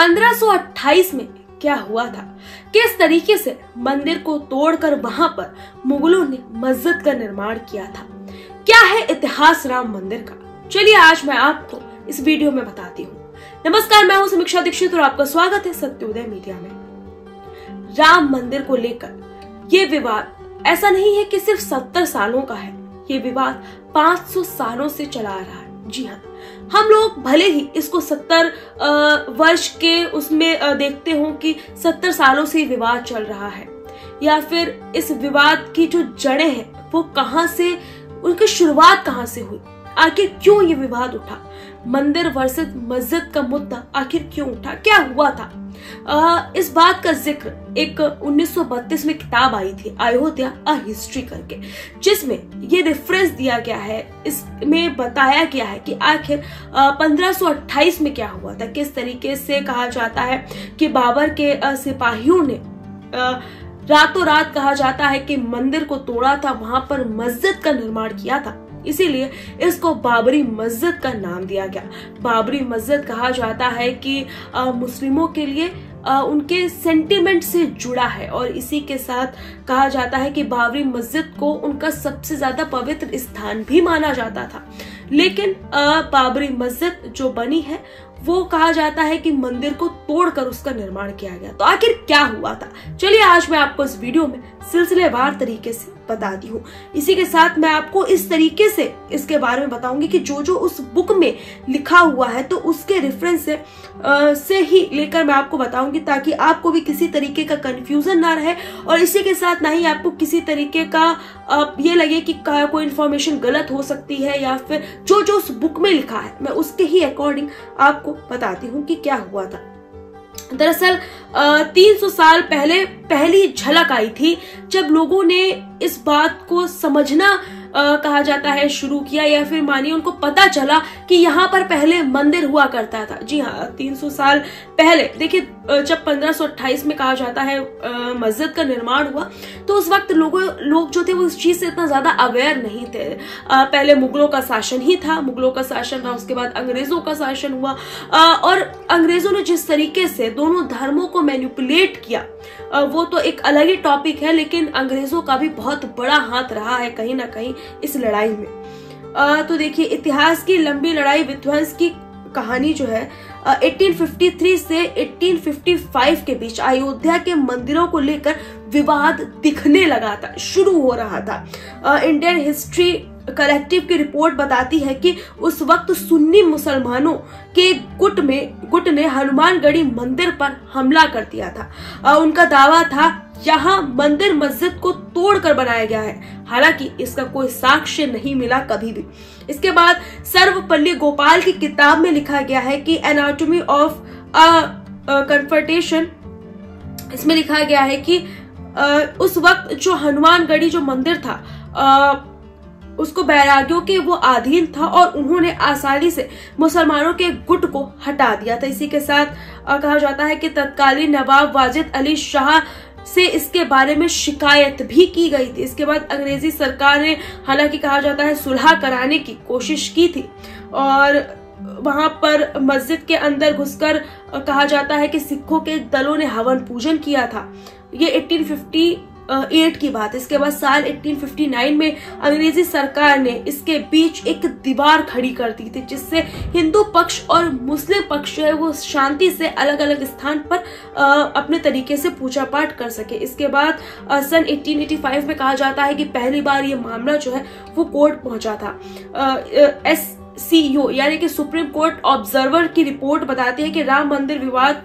1528 में क्या हुआ था, किस तरीके से मंदिर को तोड़कर वहां पर मुगलों ने मस्जिद का निर्माण किया था, क्या है इतिहास राम मंदिर का, चलिए आज मैं आपको इस वीडियो में बताती हूँ। नमस्कार, मैं हूँ समीक्षा दीक्षित और आपका स्वागत है सत्योदय मीडिया में। राम मंदिर को लेकर ये विवाद ऐसा नहीं है कि सिर्फ 70 सालों का है, ये विवाद 500 सालों से चला आ रहा है। जी हाँ, हम लोग भले ही इसको 70 वर्ष के उसमें देखते हो कि 70 सालों से विवाद चल रहा है, या फिर इस विवाद की जो जड़ें हैं वो कहां से, उनकी शुरुआत कहां से हुई, आखिर क्यों ये विवाद उठा, मंदिर वर्सेस मस्जिद का मुद्दा आखिर क्यों उठा, क्या हुआ था। इस बात का जिक्र एक 1932 में किताब आई थी अयोध्या अ हिस्ट्री करके, जिसमें ये रेफरेंस दिया गया है, इसमें बताया गया है कि आखिर 1528 में क्या हुआ था, किस तरीके से कहा जाता है कि बाबर के सिपाहियों ने रातों रात कहा जाता है कि मंदिर को तोड़ा था, वहां पर मस्जिद का निर्माण किया था, इसीलिए इसको बाबरी मस्जिद का नाम दिया गया। बाबरी मस्जिद कहा जाता है कि मुस्लिमों के लिए उनके सेंटिमेंट से जुड़ा है, और इसी के साथ कहा जाता है कि बाबरी मस्जिद को उनका सबसे ज्यादा पवित्र स्थान भी माना जाता था। लेकिन बाबरी मस्जिद जो बनी है वो कहा जाता है कि मंदिर को तोड़कर उसका निर्माण किया गया। तो आखिर क्या हुआ था, चलिए आज मैं आपको इस वीडियो में सिलसिलेवार तरीके से बताती हूँ। इसी के साथ मैं आपको इस तरीके से इसके बारे में बताऊंगी कि जो जो उस बुक में लिखा हुआ है तो उसके रेफरेंस से ही लेकर मैं आपको बताऊंगी, ताकि आपको भी किसी तरीके का कंफ्यूजन ना रहे, और इसी के साथ ना ही आपको किसी तरीके का ये लगे कि कोई इन्फॉर्मेशन गलत हो सकती है, या फिर जो जो उस बुक में लिखा है मैं उसके ही अकॉर्डिंग आपको बताती हूँ कि क्या हुआ था। दरअसल 300 साल पहले पहली झलक आई थी जब लोगों ने इस बात को समझना कहा जाता है शुरू किया, या फिर मानिए उनको पता चला कि यहाँ पर पहले मंदिर हुआ करता था। जी हाँ, 300 साल पहले देखिए, जब 1528 में कहा जाता है मस्जिद का निर्माण हुआ, तो उस वक्त लोग जो थे वो इस चीज से इतना ज्यादा अवेयर नहीं थे। पहले मुगलों का शासन ही था, मुगलों का शासन रहा, उसके बाद अंग्रेजों का शासन हुआ, और अंग्रेजों ने जिस तरीके से दोनों धर्मों को मैनिपुलेट किया वो तो एक अलग ही टॉपिक है, लेकिन अंग्रेजों का भी बहुत बड़ा हाथ रहा है कहीं ना कहीं इस लड़ाई में। तो देखिए, इतिहास की लंबी लड़ाई विध्वंस की कहानी जो है 1853 से 1855 के बीच अयोध्या के मंदिरों को लेकर विवाद दिखने लगा था, शुरू हो रहा था। इंडियन हिस्ट्री कलेक्टिव की रिपोर्ट बताती है कि उस वक्त सुन्नी मुसलमानों के गुट ने हनुमानगढ़ी मंदिर पर हमला कर दिया था। उनका दावा था यहाँ मंदिर मस्जिद को तोड़कर बनाया गया है, हालांकि इसका कोई साक्ष्य नहीं मिला कभी भी। इसके बाद सर्वपल्ली गोपाल की किताब में लिखा गया है कि एनाटॉमी ऑफ कन्फर्टेशन, इसमें लिखा गया है कि उस वक्त जो हनुमानगढ़ी जो मंदिर था उसको बैरागियों के वो अधीन था, और उन्होंने आसानी से मुसलमानों के गुट को हटा दिया था। इसी के साथ कहा जाता है कि तत्कालीन नवाब वाजिद अली शाह से इसके बारे में शिकायत भी की गई थी। इसके बाद अंग्रेजी सरकार ने हालांकि कहा जाता है सुलह कराने की कोशिश की थी, और वहां पर मस्जिद के अंदर घुसकर कहा जाता है कि सिखों के दलों ने हवन पूजन किया था। ये 1858 की बात। इसके बाद साल 1859 में अंग्रेजी सरकार ने इसके बीच एक दीवार खड़ी कर दी थी, जिससे हिंदू पक्ष और मुस्लिम पक्ष जो है वो शांति से अलग अलग स्थान पर अपने तरीके से पूजा पाठ कर सके। इसके बाद सन 1885 में कहा जाता है कि पहली बार ये मामला जो है वो कोर्ट पहुंचा था। SCO यानी कि सुप्रीम कोर्ट ऑब्जर्वर की रिपोर्ट बताती है कि राम मंदिर विवाद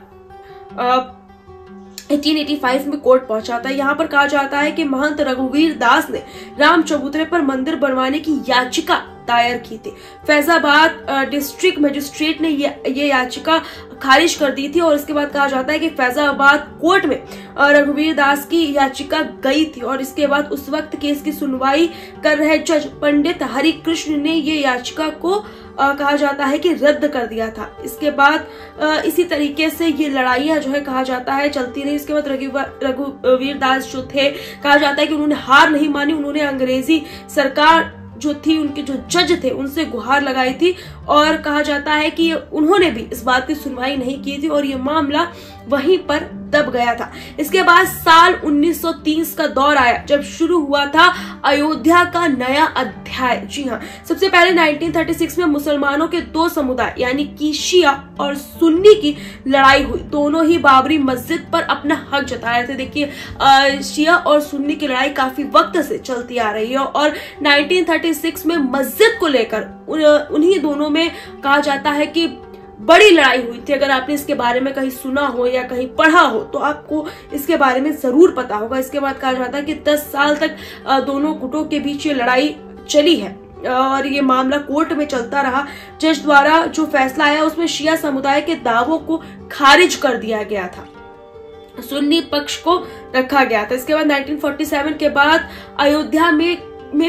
1885 में कोर्ट पहुंचा था। यहाँ पर कहा जाता है कि महंत रघुवीर दास ने राम चबूतरे पर मंदिर बनवाने की याचिका दायर की थी। फैजाबाद डिस्ट्रिक्ट मजिस्ट्रेट ने ये याचिका खारिज कर दी थी, और इसके बाद कहा जाता है कि फैजाबाद कोर्ट में रघुवीर दास की याचिका गई थी, और इसके बाद उस वक्त केस की सुनवाई कर रहे जज पंडित हरिकृष्ण ने ये याचिका को कहा जाता है कि रद्द कर दिया था। इसके बाद इसी तरीके से ये लड़ाइयां जो है कहा जाता है चलती रही। इसके बाद रघुवीर दास जो थे, कहा जाता है कि उन्होंने हार नहीं मानी, उन्होंने अंग्रेजी सरकार जो थी, उनके जो जज थे, उनसे गुहार लगाई थी और कहा जाता है कि उन्होंने भी इस बात की सुनवाई नहीं की थी और ये मामला वहीं पर दब गया था। इसके बाद साल 1930 का दौर आया जब शुरू हुआ था अयोध्या का नया अध्याय। जी हाँ, सबसे पहले 1936 में मुसलमानों के दो समुदाय यानी कि शिया और सुन्नी की लड़ाई हुई। दोनों ही बाबरी मस्जिद पर अपना हक जता रहे थे। देखिए, शिया और सुन्नी की लड़ाई काफी वक्त से चलती आ रही है और 1936 में मस्जिद को लेकर उन्हीं दोनों में कहा जाता है कि बड़ी लड़ाई हुई थी। अगर आपने इसके बारे में कहीं सुना हो या कहीं पढ़ा हो तो आपको इसके बारे में जरूर पता होगा। इसके बाद कहा जाता है कि 10 साल तक दोनों गुटों के बीच ये लड़ाई चली है और ये मामला कोर्ट में चलता रहा। जज द्वारा जो फैसला आया उसमें शिया समुदाय के दावों को खारिज कर दिया गया था, सुन्नी पक्ष को रखा गया था। इसके बाद 1947 के बाद अयोध्या में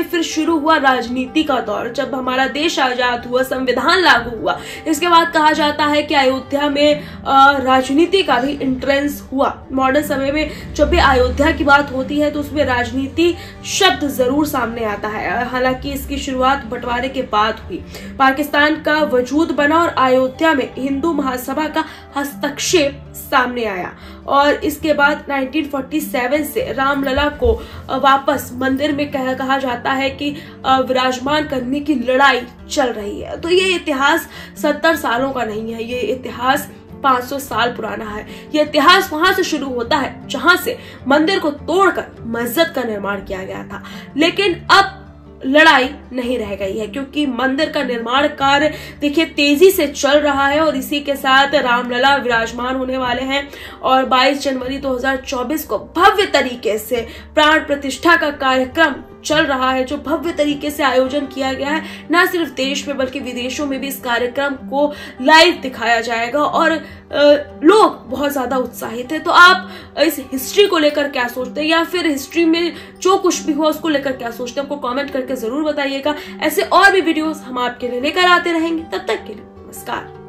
फिर शुरू हुआ राजनीति का दौर। जब हमारा देश आजाद हुआ, संविधान लागू हुआ, इसके बाद कहा जाता है कि अयोध्या में राजनीति का भी एंट्रेंस हुआ। मॉडर्न समय में जब भी अयोध्या की बात होती है तो उसमें राजनीति शब्द जरूर सामने आता है। हालांकि इसकी शुरुआत बंटवारे के बाद हुई। पाकिस्तान का वजूद बना और अयोध्या में हिंदू महासभा का हस्तक्षेप सामने आया और इसके बाद 1947 से रामलला को वापस मंदिर में कहा जाता है कि विराजमान करने की लड़ाई चल रही है। तो ये इतिहास 70 सालों का नहीं है, ये इतिहास 500 साल पुराना है। ये इतिहास वहां से शुरू होता है जहां से मंदिर को तोड़कर मस्जिद का निर्माण किया गया था। लेकिन अब लड़ाई नहीं रह गई है क्योंकि मंदिर का निर्माण कार्य देखिए तेजी से चल रहा है और इसी के साथ रामलला विराजमान होने वाले हैं और 22 जनवरी 2024 को भव्य तरीके से प्राण प्रतिष्ठा का कार्यक्रम चल रहा है, जो भव्य तरीके से आयोजन किया गया है। न सिर्फ देश में बल्कि विदेशों में भी इस कार्यक्रम को लाइव दिखाया जाएगा और लोग बहुत ज्यादा उत्साहित है। तो आप इस हिस्ट्री को लेकर क्या सोचते हैं या फिर हिस्ट्री में जो कुछ भी हुआ उसको लेकर क्या सोचते हैं, हमको कमेंट करके जरूर बताइएगा। ऐसे और भी वीडियोस हम आपके लिए लेकर आते रहेंगे। तब तक के लिए नमस्कार।